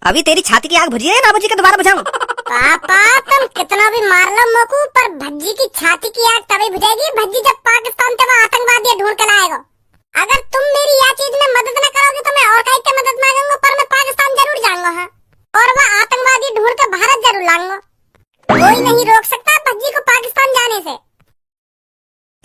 अभी तेरी छाती की आग बुझी है ना बुझी के दोबारा बुझाऊं? पापा तुम कितना भी मार लो मोकू, पर भज्जी की छाती की आग तभी बुझेगी भज्जी जब पाकिस्तान से वहाँ आतंकवादी ढूंढ कर लाएगा। अगर तुम मेरी यह चीज में मदद न करोगे तो मैं और कहीं से मदद मांगूंगा, पर मैं पाकिस्तान जरूर जाऊंगा। हाँ, और वह आतंकवादी ढूंढ कर भारत जरूर लाऊंगा। कोई नहीं रोक सकता भज्जी को पाकिस्तान जाने से।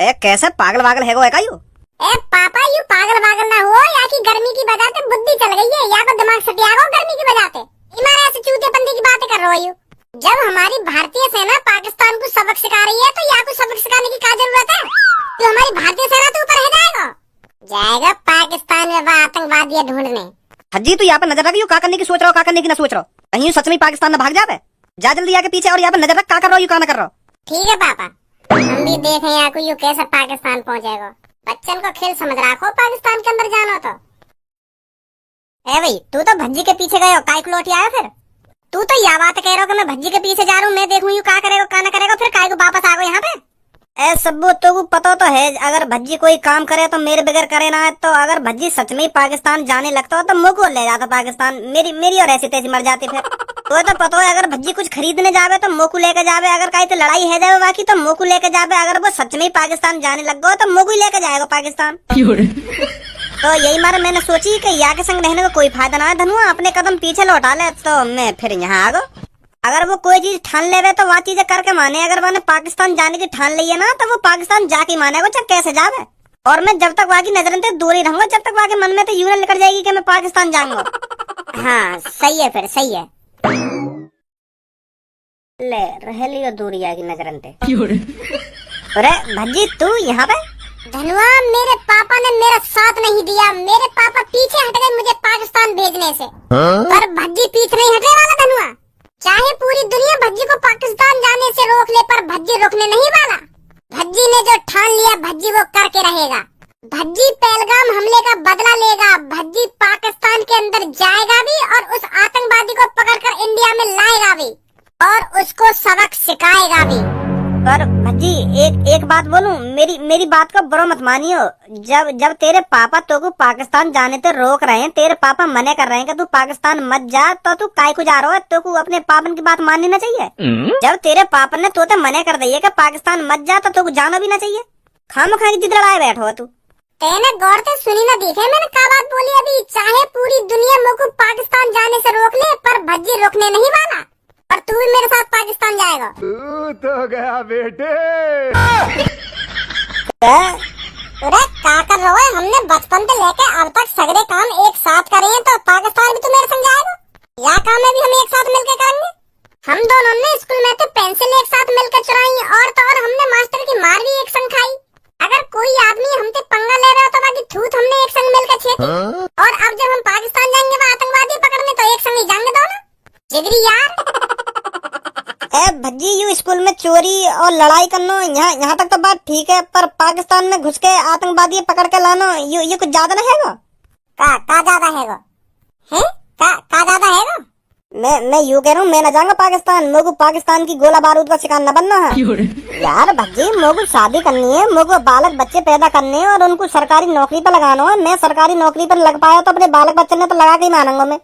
ए कैसा पागल वागल है वो यू? ए पापा यू पागल वागल ना हो, या की गर्मी की वजह से बुद्धि चल गई है, या तो दिमाग सटिया हो गर्मी की वजह से। ईमान ऐसे चूतेपंती की बातें कर रहे हो। जब हमारी भारतीय सेना पाकिस्तान को सबक सिखा रही है तो या को सबक सिखाने की क्या जरूरत है? तो हमारी भारतीय सेना तो ऊपर है जाएगा पाकिस्तान में वह आतंकवादी ढूंढने। हज्जी तू यहाँ पे नजर रख, यू क्या करने की सोच रहा हो, क्या करने की ना सोच रहा हो? कहीं सच में पाकिस्तान में भाग जावे? जा जल्दी आके पीछे और यहाँ पे नजर रख, क्या कर रहा हो, यू क्या ना कर रहा हो? ठीक है पापा, हम भी देखें यहाँ को यू कैसे पाकिस्तान पहुँचेगा। बच्चन को खेल समझ रखो, पाकिस्तान के अंदर जाना तो। ए भाई तू तो भज्जी के पीछे गए हो, काय को लौट आया फिर? तू तो यह बात कह रहा हो कि मैं भज्जी के पीछे जा रहा हूँ, मैं देखूं यू क्या करेगा क्या ना करेगा, फिर काय को वापस आ गए यहाँ पे? ए सब्बू तो पता तो है, अगर भज्जी कोई काम करे तो मेरे बगैर करे ना है। तो अगर भज्जी सच में पाकिस्तान जाने लगता हो तो मुझको ले जाता पाकिस्तान, मेरी और ऐसी तैसी मर जाती फिर। तो पता है अगर भज्जी कुछ खरीदने जावे तो मोकू लेके जावे, अगर कहीं तो लड़ाई है जावे बाकी तो मोकू लेके जावे। अगर वो सच में पाकिस्तान जाने लग गो तो मोकू लेके जाएगा पाकिस्तान। तो यही मारे मैंने सोची कि या के संग रहने का कोई फायदा ना है, धनुआ अपने कदम पीछे लौटा ले। तो मैं फिर यहाँ आ गो। अगर वो कोई चीज ठान ले तो वह चीजें करके माने, अगर मैंने पाकिस्तान जाने की ठान ली है ना तो वो पाकिस्तान जाके मानेगा, चाहे कैसे जावे। और मैं जब तक वहाँ की नजर से दूर ही रहूंगा, जब तक वहाँ के मन में तो यूं न निकल जाएगी कि मैं पाकिस्तान जाऊंगा। हाँ सही है, फिर सही है। ले रह लियो दूरी आगे नजर से। अरे भज्जी तू यहाँ पे? धनुआ मेरे पापा ने मेरा साथ नहीं दिया, मेरे पापा पीछे हट गए मुझे पाकिस्तान भेजने से। पर भज्जी पीछे नहीं हटने वाला धनुआ। चाहे पूरी दुनिया भज्जी को पाकिस्तान जाने से रोक ले, पर भज्जी रुकने नहीं वाला। भज्जी ने जो ठान लिया भज्जी वो करके रहेगा। भज्जी पहलगाम हमले का बदला लेगा। भज्जी पाकिस्तान के अंदर जाएगा भी और उस आतंकवादी को पकड़कर इंडिया में लाएगा भी और उसको सबक सिखाएगा भी। पर भज्जी एक बात बोलूं, मेरी बात को बुरा मत मानियो। जब तेरे पापा तो को पाकिस्तान जाने से रोक रहे हैं, तेरे पापा मने कर रहे हैं कि तू पाकिस्तान मत जा, तो तू काय को जा रहा है? तो को अपने पापन की बात माननी ना चाहिए। जब तेरे पापा ने तो मने कर दी है कि पाकिस्तान मत जा, तो जाना भी ना चाहिए। खामखा की जिद लड़ाए बैठो तू। तेने गौर से सुनी ना देखे मैंने क्या बात बोली अभी? चाहे पूरी दुनिया मुझको पाकिस्तान जाने से रोक ले, पर भज्जी रुकने नहीं वाला और तू भी मेरे साथ पाकिस्तान जाएगा। तू तो गया बेटे। अरे क्या कर रहे हो? हमने बचपन से लेके अब तक सगरे काम एक साथ करे हैं, तो पाकिस्तान भी तो मेरे संग जाएगा। यह काम है भी हम एक साथ मिलकर करेंगे। हम दोनों ने स्कूल में तो पेंसिल एक साथ मिलकर चुराई और तो और हमने मास्टर की मार भी एक संग खाई। अगर कोई आदमी हमसे पंगा ले रहा हो तो बाकी थूत हमने एक संग मिलकर छेदी। और अब जब हम पाकिस्तान जाएंगे वहाँ आतंकवादी पकड़ने, तो एक संग ही जाएंगे दोनों। जिगरी यार। ए भज्जी यू स्कूल में चोरी और लड़ाई करना यहाँ तक तो बात ठीक है, पर पाकिस्तान में घुस के आतंकवादी पकड़ के लाना ये कुछ ज्यादा ना हैगा? का ज्यादा हैगा? हैं? का ज्यादा हैगा? मैं यूँ कह रहा हूँ, मैं न जाऊंगा पाकिस्तान। मुझको पाकिस्तान की गोला बारूद का शिकार न बनना है। यार भज्जी मुझको शादी करनी है, मुझको बालक बच्चे पैदा करने हैं और उनको सरकारी नौकरी पर लगाना है। मैं सरकारी नौकरी पर लग पाया तो अपने बालक बच्चे ने तो लगा के ही मानूंगा।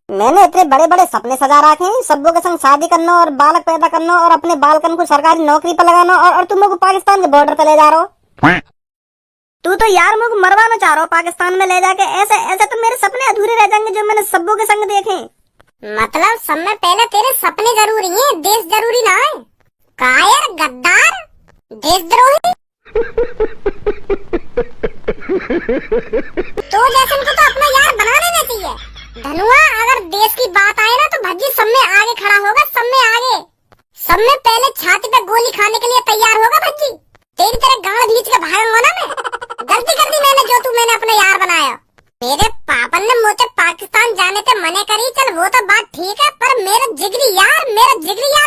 मैंने इतने बड़े बड़े सपने सजा रखे हैं, सबों के संग शादी करना और बालक पैदा करना और अपने बालकन को सरकारी नौकरी पर लगाना, और तुम मुझको पाकिस्तान के बॉर्डर पर ले जा रहे हो। तू तो यार मुझको मरवाना चाह रहा हो पाकिस्तान में ले जाके। ऐसे तो मेरे सपने अधूरे रह जाएंगे जो मैंने सबों के संग देखे। मतलब सब में पहले तेरे सपने जरूरी हैं, देश जरूरी ना है। कायर गद्दार देशद्रोही। तो जैसे को तो अपना यार बना लेना चाहिए। धनुआ अगर देश की बात आए ना तो भज्जी सब में आगे खड़ा होगा, सब में आगे। सब में पहले छाती पे गोली खाने के लिए तैयार होगा भज्जी। तेरी तरह गाड़ भींच के भागूंगा ना मैं। गलती कर दी मैंने जो तू मैंने अपना यार बनाया। मेरे पापा ने मुझे पाकिस्तान जाने से मने करी, चल वो तो बात ठीक है, पर मेरा जिगरी यार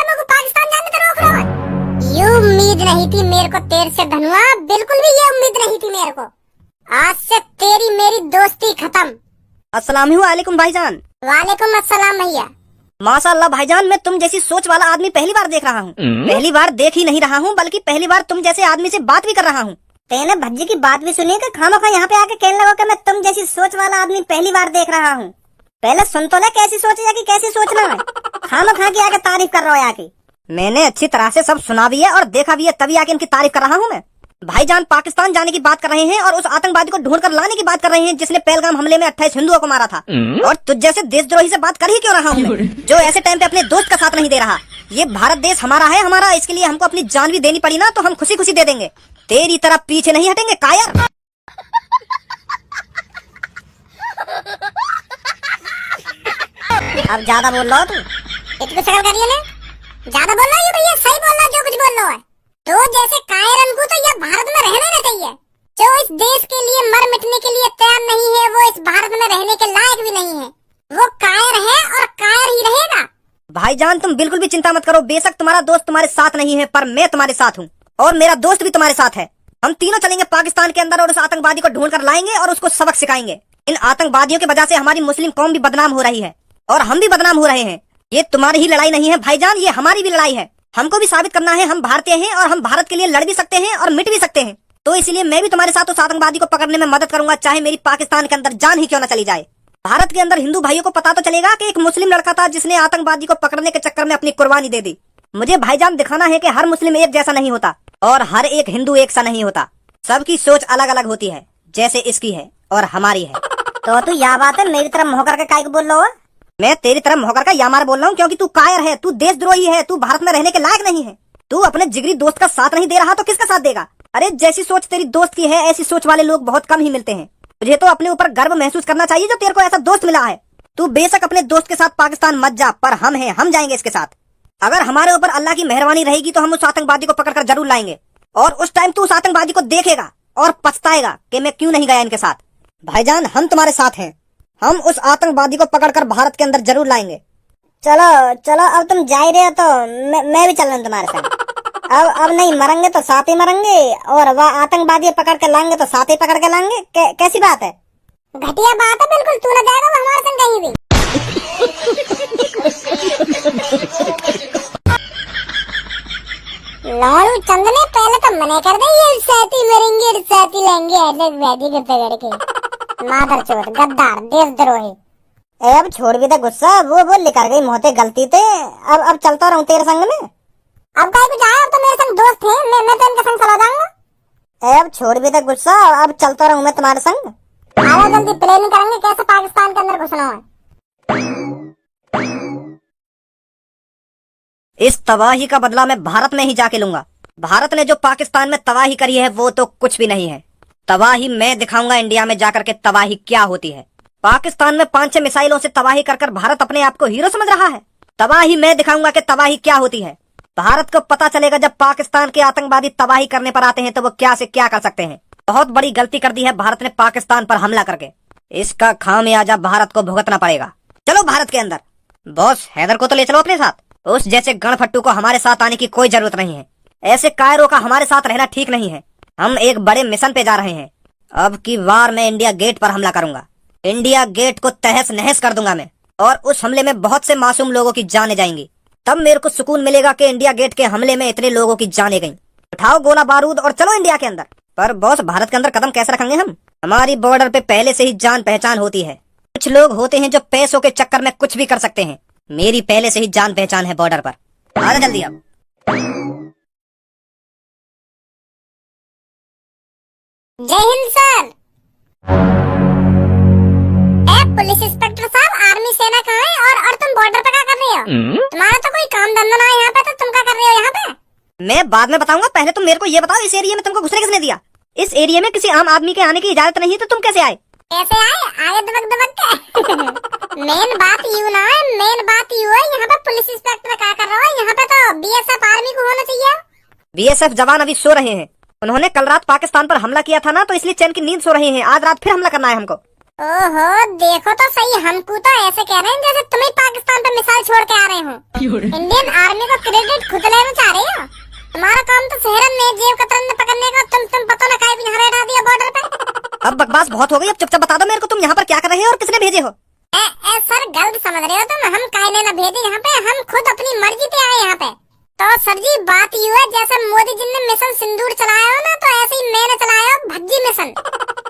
मुझको पाकिस्तान जाने से रोक रहा है। ये उम्मीद नहीं थी मेरे को तेरे से धनुआ, बिल्कुल भी ये उम्मीद नहीं थी मेरे को। आज से तेरी मेरी दोस्ती खत्म। अस्सलाम वालेकुम भाईजान। वालेकुम अस्सलाम भैया। माशाल्लाह भाईजान, मैं तुम जैसी सोच वाला आदमी पहली बार देख रहा हूँ। पहली बार देख ही नहीं रहा हूँ, बल्कि पहली बार तुम जैसे आदमी से बात भी कर रहा हूँ। तेने भज्जी की बात भी सुनी कि खामखा यहाँ पे आके कहने लगा कि मैं तुम जैसी सोच वाला आदमी पहली बार देख रहा हूँ। पहले सुन तो ले कैसी सोचेगा कि कैसी सोचना है। खाना खा के आके तारीफ कर रहा है आके। मैंने अच्छी तरह से सब सुना भी है और देखा भी है, तभी आके इनकी तारीफ कर रहा हूँ मैं। भाईजान पाकिस्तान जाने की बात कर रहे हैं और उस आतंकवादी को ढूंढ कर लाने की बात कर रहे हैं जिसने पहलगाम हमले में 28 हिंदुओं को मारा था। और तुझ जैसे देशद्रोही से बात कर ही क्यों रहा हूँ मैं, जो ऐसे टाइम पे अपने दोस्त का साथ नहीं दे रहा। ये भारत देश हमारा है, हमारा, इसके लिए हमको अपनी जान भी देनी पड़ी ना तो हम खुशी खुशी दे देंगे। तेरी तरह पीछे नहीं हटेंगे कायर। अब ज्यादा बोल रहा हो तू। इतनी शक्ल करिए ना, ज्यादा बोल रहा है भैया, सही बोल रहा है जो कुछ बोल रहा है। तो जैसे कायरन को तो ये भारत में रहना ही चाहिए। जो इस देश के लिए मर मिटने के लिए तैयार नहीं है, वो इस भारत में रहने के लायक भी नहीं है। वो कायर है और कायर ही रहेगा। भाईजान तुम बिल्कुल भी चिंता मत करो, बेशक तुम्हारा दोस्त तुम्हारे साथ नहीं है पर मैं तुम्हारे साथ हूँ और मेरा दोस्त भी तुम्हारे साथ है। हम तीनों चलेंगे पाकिस्तान के अंदर और उस आतंकवादी को ढूंढ कर लाएंगे और उसको सबक सिखाएंगे। इन आतंकवादियों की वजह से हमारी मुस्लिम कौम भी बदनाम हो रही है और हम भी बदनाम हो रहे हैं। ये तुम्हारी ही लड़ाई नहीं है भाईजान, ये हमारी भी लड़ाई है। हमको भी साबित करना है हम भारतीय हैं और हम भारत के लिए लड़ भी सकते हैं और मिट भी सकते हैं। तो इसलिए मैं भी तुम्हारे साथ उस आतंकवादी को पकड़ने में मदद करूंगा, चाहे मेरी पाकिस्तान के अंदर जान ही क्यों न चली जाए। भारत के अंदर हिंदू भाइयों को पता तो चलेगा कि एक मुस्लिम लड़का था जिसने आतंकवादी को पकड़ने के चक्कर में अपनी कुर्बानी दे दी। मुझे भाईजान दिखाना है कि हर मुस्लिम एक जैसा नहीं होता और हर एक हिंदू एक सा नहीं होता। सबकी सोच अलग अलग होती है, जैसे इसकी है और हमारी है। तो तू यह बात है मेरी तरफ मुंह करके काहे को बोल रहा है? मैं तेरी तरफ मुंह करके यामार बोल रहा हूँ क्योंकि तू कायर है, तू देशद्रोही है, तू भारत में रहने के लायक नहीं है। तू अपने जिगरी दोस्त का साथ नहीं दे रहा तो किसका साथ देगा? अरे जैसी सोच तेरी दोस्त की है ऐसी सोच वाले लोग बहुत कम ही मिलते हैं। तुझे तो अपने ऊपर गर्व महसूस करना चाहिए जो तेरे को ऐसा दोस्त मिला है। तू बेशक अपने दोस्त के साथ पाकिस्तान मत जा, पर हम हैं, हम जाएंगे इसके साथ। अगर हमारे ऊपर अल्लाह की मेहरबानी रहेगी तो हम उस आतंकवादी को पकड़कर जरूर लाएंगे और उस टाइम तू उस आतंकवादी को देखेगा और पछताएगा कि मैं क्यों नहीं गया इनके साथ। भाईजान हम तुम्हारे साथ हैं, हम उस आतंकवादी को पकड़कर भारत के अंदर जरूर लाएंगे। चलो चलो, अब तुम जा ही रहे हो तो मैं भी चल रहा हूँ तुम्हारे साथ। अब नहीं मरेंगे तो साथ ही मरेंगे और वह आतंकवादी पकड़ के लाएंगे तो साथ ही पकड़ के लाएंगे। कैसी बात है? घटिया बात है बिल्कुल, तू न जाएगा वो हमारे संग कहीं भी। लालू चंद ने पहले तो मना कर दे, ये साथी मरेंगे साथी लेंगे ऐसे वैदी के पकड़ के। मादर चोद, गद्दार, देशद्रोही। अब छोड़ भी दे गुस्सा, वो निकल गई मोहते गलती थे। अब चलता रहूं तेरे संग में। अब कहीं भी जाए, अब तो मेरे संग दोस्त है, मैं तो इनके संग चला जाऊंगा। अब छोड़ भी दे गुस्सा, अब चलता रहूं मैं तुम्हारे संग। आओ जल्दी प्लानिंग करेंगे कैसे पाकिस्तान के अंदर घुसना है। इस तबाही का बदला मैं भारत में ही जाके लूंगा। भारत ने जो पाकिस्तान में तबाही करी है वो तो कुछ भी नहीं है। तबाही मैं दिखाऊंगा इंडिया में जाकर के तबाही क्या होती है। पाकिस्तान में 5-6 मिसाइलों से तबाही कर कर भारत अपने आप को हीरो समझ रहा है। तबाही मैं दिखाऊंगा कि तबाही क्या होती है। भारत को पता चलेगा जब पाकिस्तान के आतंकवादी तबाही करने पर आते हैं तो वो क्या से क्या कर सकते हैं। बहुत बड़ी गलती कर दी है भारत ने पाकिस्तान पर हमला करके, इसका खामियाजा भारत को भुगतना पड़ेगा। चलो भारत के अंदर। बॉस हैदर को तो ले चलो अपने साथ, उस जैसे गणफट्टू को हमारे साथ आने की कोई जरूरत नहीं है। ऐसे कायरों का हमारे साथ रहना ठीक नहीं है। हम एक बड़े मिशन पे जा रहे हैं। अब की बार मैं इंडिया गेट पर हमला करूंगा। इंडिया गेट को तहस नहस कर दूंगा मैं, और उस हमले में बहुत से मासूम लोगों की जानें जाएंगी। तब मेरे को सुकून मिलेगा कि इंडिया गेट के हमले में इतने लोगों की जानें गईं। उठाओ गोला बारूद और चलो इंडिया के अंदर। पर बॉस भारत के अंदर कदम कैसे रखेंगे हम? हमारी बॉर्डर पे पहले से ही जान पहचान होती है। कुछ लोग होते हैं जो पैसों के चक्कर में कुछ भी कर सकते हैं। मेरी पहले से ही जान पहचान है बॉर्डर पर। आ जा जल्दी अब। जय हिंद सर। पुलिस इंस्पेक्टर साहब, आर्मी सेना कहाँ है और तुम बॉर्डर पे क्या कर रहे हो? तुम्हारा तो कोई काम धंधा ना है यहाँ पे, तो तुम क्या कर रहे हो यहाँ पे? मैं बाद में बताऊंगा, पहले तुम मेरे को ये बताओ इस एरिया में तुमको घुसने किसने दिया? इस एरिया में किसी आम आदमी के आने की इजाजत नहीं है तो तुम कैसे आए? कैसे आए? आगे दबक दबक के। मेन बात यू ना है, मेन बात यू है यहाँ पे पुलिस इंस्पेक्टर क्या कर रहा है? यहाँ पे तो बीएसएफ आर्मी को होना चाहिए। बीएसएफ जवान अभी सो रहे हैं। उन्होंने कल रात पाकिस्तान पर हमला किया था ना, तो इसलिए चैन की नींद सो रहे हैं। आज रात फिर हमला करना है हमको। ओहो, देखो तो सही, हमको तो ऐसे कह रहे हैं जैसे तुम ही पाकिस्तान पे मिसाइल छोड़ के आ रहे हो। इंडियन आर्मी को क्रेडिट खुद लेना चाह रहे हो। तुम्हारा काम तो शहरन में जेब कतरन में पकड़ने का, तुम पता ना काहे भी यहाँ बैठा दिया बॉर्डर पे। अब बकवास बहुत हो गई, अब चुपचाप बता दो मेरे को तुम यहाँ पर क्या कर रहे हो और किसने भेजे हो? सर गलत समझ रहे हो तुम, हम काहे ने ना भेजे यहाँ पे, हम खुद अपनी मर्जी पे आए यहाँ पे। तो सर जी बात यू है, जैसे मोदी जी ने मिशन सिंदूर चलाया हो ना, तो ऐसे ही मैंने चलाया भज्जी मिशन।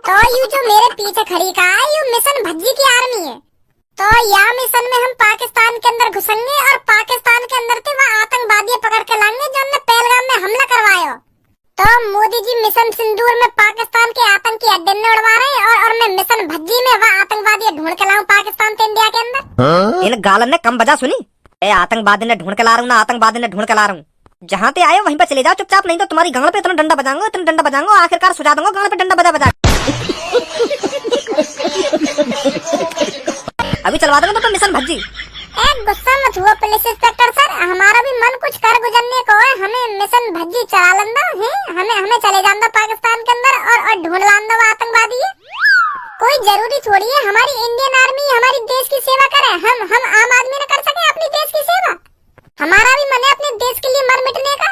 तो यू जो मेरे पीछे खड़ी का है, यू मिशन भज्जी की आर्मी है। तो यहाँ मिशन में हम पाकिस्तान के अंदर घुसेंगे और पाकिस्तान के अंदर से वह आतंकवादी पकड़ के लाएंगे जो हमने पहलगाम में हमला करवाया। तो मोदी जी मिशन सिंदूर में पाकिस्तान के आतंकी अड्डे में उड़वा रहे हैं और मैं मिशन भज्जी में वह आतंकवादी ढूंढ के लाऊं पाकिस्तान से इंडिया के अंदर। इन गालन ने कम बजा सुनी। ए आतंकवादी ने ढूंढ के ला रहा हूँ ना, आतंकवादी ने ढूंढ के ला रहा हूँ। जहाँ पे आए वहीं पे चले जाओ चुपचाप, नहीं तो तुम्हारी गांड पे इतना डंडा बजाऊंगा आखिरकार सुझा दूंगा गांड पे डंडा बजा बजा। अभी चलवा दूंगा तो मिशन भज्जी। गुस्सा मत हुआ पुलिस इंस्पेक्टर सर, हमारा भी मन कुछ कर गुजरने को है। हमें मिशन भज्जी चला लंदा है, हमें चले जाना पाकिस्तान के अंदर और ढूंढ लाना वो आतंकवादी है। कोई जरूरी थोड़ी है हमारी इंडियन आर्मी हमारी देश की सेवा करे। हम आम आदमी न कर सके अपनी देश की सेवा? हमारा भी मन है अपने देश के लिए मर मिटने का।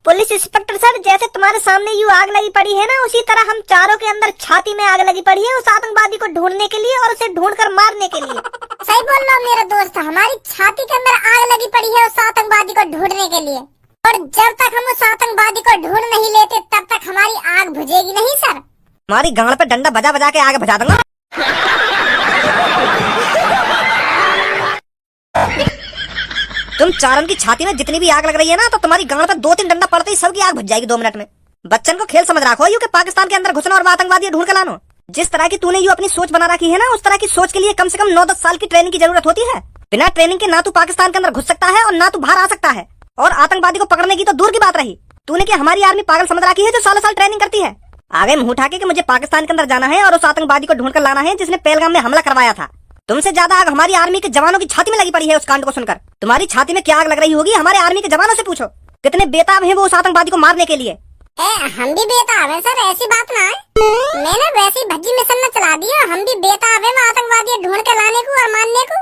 पुलिस इंस्पेक्टर सर, जैसे तुम्हारे सामने यूं आग लगी पड़ी है ना, उसी तरह हम चारों के अंदर छाती में आग लगी पड़ी है उस आतंकवादी को ढूंढने के लिए और उसे ढूंढकर मारने के लिए। सही बोल रहा हूँ मेरे दोस्त, हमारी छाती के अंदर आग लगी पड़ी है उस आतंकवादी को ढूंढने के लिए। और जब तक हम उस आतंकवादी को ढूंढ नहीं लेते तब तक हमारी आग बुझेगी नहीं सर। हमारी गांड पे डंडा बजा बजा के आगे बजा दूंगा। तुम चारों की छाती में जितनी भी आग लग रही है ना, तो तुम्हारी गांड पे 2-3 डंडा पड़ते ही सबकी आग बुझ जाएगी 2 मिनट में। बच्चन को खेल समझ रखो यू कि पाकिस्तान के अंदर घुसना और आतंकवादी ढूंढ के लाना। जिस तरह की तूने यू अपनी सोच बना रखी है ना, उस तरह की सोच के लिए कम से कम 9-10 साल की ट्रेनिंग की जरूरत होती है। बिना ट्रेनिंग के ना तू पाकिस्तान के अंदर घुस सकता है और ना तू बाहर आ सकता है। और आतंकवादी को पकड़ने की तो दूर की बात रही। तूने क्या हमारी आर्मी पागल समझ रखी है जो सालों साल ट्रेनिंग करती है? आगे मुंह उठा के कि मुझे पाकिस्तान के अंदर जाना है और उस आतंकवादी को ढूंढ कर लाना है जिसने पहलगाम में हमला करवाया था। तुमसे ज्यादा आग हमारी आर्मी के जवानों की छाती में लगी पड़ी है उस कांड को सुनकर। तुम्हारी छाती में क्या आग लग रही होगी हमारे आर्मी के जवानों से पूछो, कितने बेताब हैं वो उस आतंकवादी को मारने के लिए। हम भी बेताब हैं सर, ऐसी बात ना है। मैंने वैसी भज्जी मिशन में चला दिया, हम भी बेताब हैं वो आतंकवादी ढूंढ के लाने को और मारने को।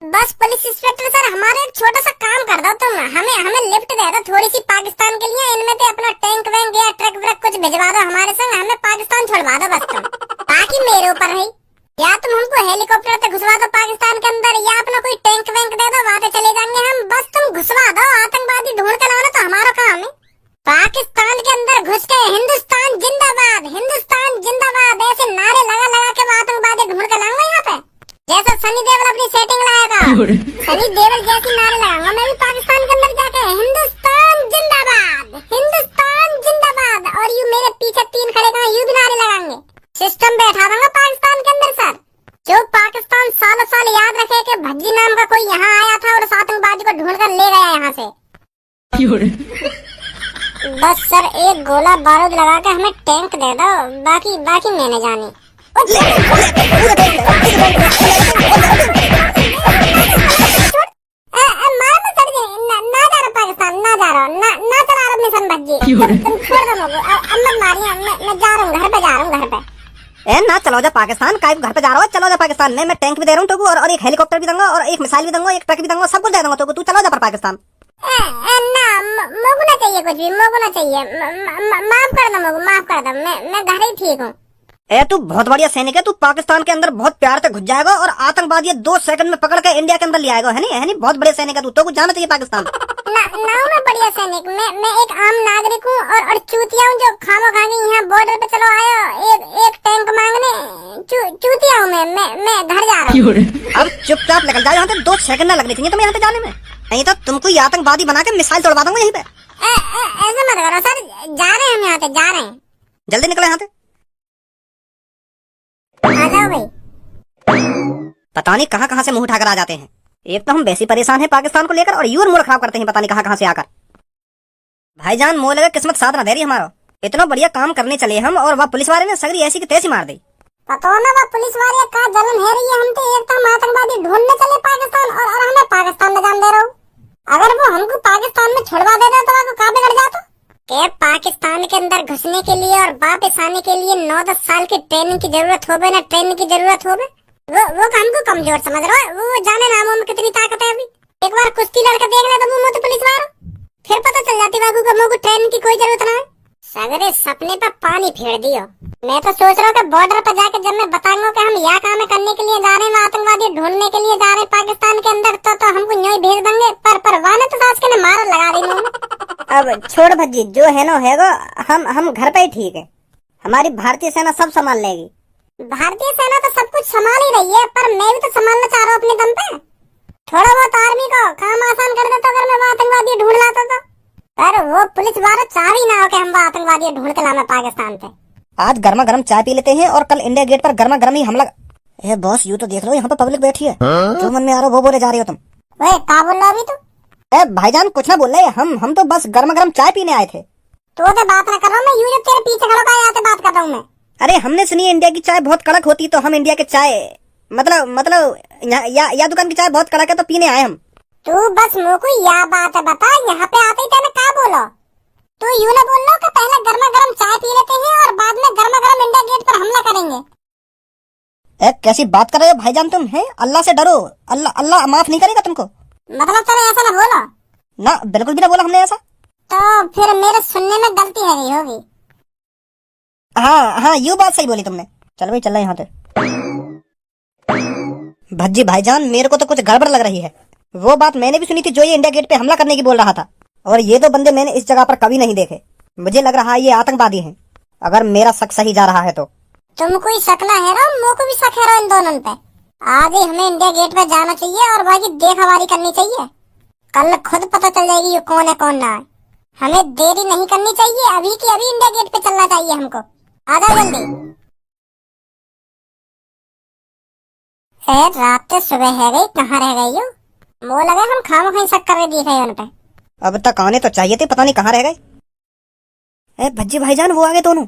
बस पुलिस इंस्पेक्टर सर, हमारे एक छोटा सा काम कर दो तुम, हमें लिफ्ट दे दो थोड़ी सी पाकिस्तान के लिए। इनमें से अपना टैंक वैंक या ट्रक व्रक कुछ भिजवा दो हमारे संग, हमें पाकिस्तान छोड़वा दो बस तुम। बाकी मेरे ऊपर है, या तुम हमको हेलीकॉप्टर से घुसवा दो पाकिस्तान के अंदर या अपना कोई टैंक वैंक दे दो, वहाँ पे चले जाएंगे हम। बस तुम घुसवा दो, आतंकवादी ढूंढ कर लाना तो हमारा काम है। पाकिस्तान के अंदर घुस के हिंदुस्तान जिंदाबाद ऐसे नारे लगा लगा के आतंकवादी ढूंढ कर लाऊंगा यहाँ पे। जैसा सनी देओल अपनी सेटिंग लाएगा, सनी देओल जैसी नारे लगाऊंगा मैं भी पाकिस्तान के अंदर जाके, हिंदुस्तान जिंदाबाद। और यू मेरे पीछे 3 खड़े कहाँ यू भी नारे लगाएंगे। सिस्टम बैठा दूंगा पाकिस्तान के अंदर सर, जो पाकिस्तान सालों साल याद रखे कि भज्जी नाम का कोई यहाँ आया था और उस आतंकवादी को ढूंढ कर ले गया यहाँ से। बस सर एक गोला बारूद लगा के हमें टैंक दे दो, बाकी मैंने जानी। ना जा रहा पाकिस्तान, ना चला रहा मिशन भज्जी। तुम छोड़ दो मुझे, अब मत मारिए, मैं जा रहा हूँ घर पे। ए ना चलो जा पाकिस्तान, काय घर पे जा रहा हो, चलो जा पाकिस्तान। मैं टैंक भी दे रहा हूँ तुमको और एक हेलीकॉप्टर भी दूंगा और एक मिसाइल भी दूंगा, एक ट्रक भी दूंगा, सब कुछ दे दूंगा तुमको। तू चलो जा पर पाकिस्तान। ना मोगू ना चाहिए, कुछ भी मोगू ना चाहिए। माफ कर दो, मैं घर ही ठीक हूँ। ए तू बहुत बढ़िया सैनिक है, तू पाकिस्तान के अंदर बहुत प्यार से घुस जाएगा और आतंकवादी 2 सेकंड में पकड़ के इंडिया के अंदर ले आएगा, है नहीं? बहुत बढ़िया सैनिक है तू, तो कुछ जाना चाहिए पाकिस्तान। ना मैं बढ़िया सैनिक, मैं एक आम नागरिक हूँ और चूतिया हूँ जो खामोखानी यहाँ बॉर्डर पे चलो आयो एक टैंक मांगने। चूतिया हूँ मैं घर जा रहा हूँ। अब चुपचाप निकल जाओ यहाँ से, 2 सेकंड न लगने चाहिए तुम्हें यहाँ से जाने में, नहीं तो तुमको ये आतंकवादी बना के मिसाइल तोड़वा दूंगा यहीं पे। ऐसे मत करो सर, जा रहे हैं हम यहाँ से, जा रहे हैं। जल्दी निकलो यहाँ से। आ जाओ भाई। पता नहीं कहाँ से मुंह उठाकर आ जाते हैं। एक तो हम वैसे परेशान हैं पाकिस्तान को लेकर और यूर मूड खराब करते हैं पता नहीं कहाँ से आकर। भाईजान मोह लगा किस्मत साथ ना दे रही हमारा। इतना बढ़िया काम करने चले हम और वह पुलिस वाले ने सगरी ऐसी की तैसी मार दी। पता ना वह पुलिस वाले का जलन है रही है हम तो। एक तो हम आतंकवादी ढूंढने चले पाकिस्तान और हमें पाकिस्तान में जान दे रहा हूँ। अगर वो हमको पाकिस्तान में छोड़वा दे तो आपको कहाँ बिगड़ जाता के? पाकिस्तान के अंदर घुसने के लिए और वापस आने के लिए 9-10 साल की ट्रेनिंग की जरूरत हो ना ट्रेनिंग की जरूरत हो। वो हमको कमजोर समझ रहा है। वो जाने नामों में कितनी ताकत है। अभी एक बार कुश्ती लड़का देख ले तो मुंह तो पुलिस वाला, फिर पता चल जाती बाबू को मुंह को ट्रेनिंग की कोई जरूरत ना है। सगरे सपने पे पानी फेर दियो। मैं तो सोच रहा हूँ कि बॉर्डर पर जाकर जब मैं बताऊंगा कि हम यहाँ काम करने के लिए जा रहे हैं, आतंकवादी ढूंढने के लिए जा रहे हैं पाकिस्तान के अंदर, तो हमको यूं ही भेज देंगे। पर वाने तो सास के ने मार लगा दी मुंह। अब छोड़ भज्जी, जो है ना है वो। हम घर पे ही ठीक है। हमारी भारतीय सेना सब संभाल लेगी। भारतीय सेना तो सब कुछ संभाल ही रही है, पर मैं भी तो संभालना चाह रहा हूँ अपने दम पे। थोड़ा बहुत आर्मी को काम आसान कर देता अगर मैं वो आतंकवादी ढूंढ लाता तो। पर वो पुलिस वाला चाह ही ना हो कि हम वो आतंकवादी ढूंढ के लाना पाकिस्तान पे। आज गर्मा गर्म चाय पी लेते हैं और कल इंडिया गेट पर गर्मा गर्म ही हमला। ए बॉस, यूं तो देख लो, यहाँ पे पब्लिक बैठी है। जो मन में आ रहा हो वो बोले जा रही हो तुम। ओए क्या बोल रहा अभी तू? ए भाईजान कुछ ना बोल रहे, हम तो बस गर्मा गर्म चाय पीने आए थे। तो बात ना कर रहा हूँ मैं, यूं जब तेरे पीछे खड़ा होकर यहाँ से बात कर रहा हूँ मैं। अरे हमने सुनी है इंडिया की चाय बहुत कड़क होती, तो हम इंडिया के चाय मतलब या दुकान की चाय बहुत कड़क है तो पीने आए हम। तू बस मुँह को या बात है बता, यहाँ पे आते ही तेने क्या बोला? तू यूं ना बोल रहा कि पहले गर्मा गर्म चाय पी लेते हैं और बाद में गर्मा गर्म इंडिया गेट पर हमला करेंगे। ए कैसी बात कर रहे हो भाईजान तुम? हैं, अल्लाह से डरो, अल्लाह माफ नहीं करेगा तुमको। मतलब तूने ऐसा ना बोला? ना, बिल्कुल भी ना बोला हमने ऐसा। तो फिर मेरे सुनने में गलती है गई होगी। हाँ यूं बात सही बोली तुमने। चल भाई, चल रहे यहाँ से। भज्जी भाईजान, मेरे को तो कुछ गड़बड़ लग रही है। वो बात मैंने भी सुनी थी जो ये इंडिया गेट पे हमला करने की बोल रहा था, और ये दो बंदे मैंने इस जगह पर कभी नहीं देखे। मुझे लग रहा है ये आतंकवादी हैं, अगर मेरा शक सही जा रहा है तो। तुमको ही शक ना है, मुझ को भी शक है इन दोनों पे। आज ही हमें इंडिया गेट पे जाना चाहिए और बाकी देखभाली करनी चाहिए। कल खुद पता चल जाएगी ये कौन है कौन ना है। हमें देरी नहीं करनी चाहिए, अभी की अभी इंडिया गेट पे चलना चाहिए हमको। आ जाओ जल्दी। रात से सुबह है गई, कहाँ रह गई हो? वो लगा हम खामो खा शक कर रहे दिख रहे उन पे। अब तक आने तो चाहिए थे, पता नहीं कहाँ रह गए। ए भज्जी भाईजान, वो आगे दोनों।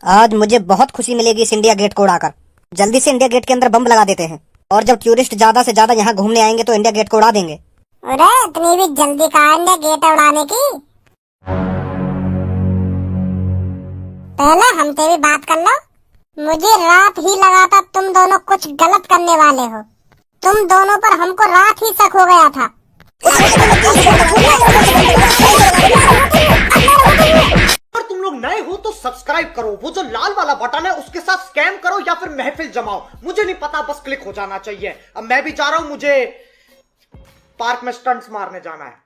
आज मुझे बहुत खुशी मिलेगी इस इंडिया गेट को उड़ाकर। जल्दी से इंडिया गेट के अंदर बम लगा देते हैं, और जब टूरिस्ट ज्यादा से ज्यादा यहाँ घूमने आएंगे तो इंडिया गेट को उड़ा देंगे। अरे इतनी भी जल्दी कहाँ इंडिया गेट उड़ाने की? पहले हमसे भी बात कर लो। मुझे रात ही लगा था तुम दोनों कुछ गलत करने वाले हो। तुम दोनों पर हमको रात ही शक हो गया था। अगर तुम लोग नए हो तो सब्सक्राइब करो, वो जो लाल वाला बटन है उसके साथ स्कैम करो या फिर महफिल जमाओ, मुझे नहीं पता, बस क्लिक हो जाना चाहिए। अब मैं भी जा रहा हूं, मुझे पार्क में स्टंट्स मारने जाना है।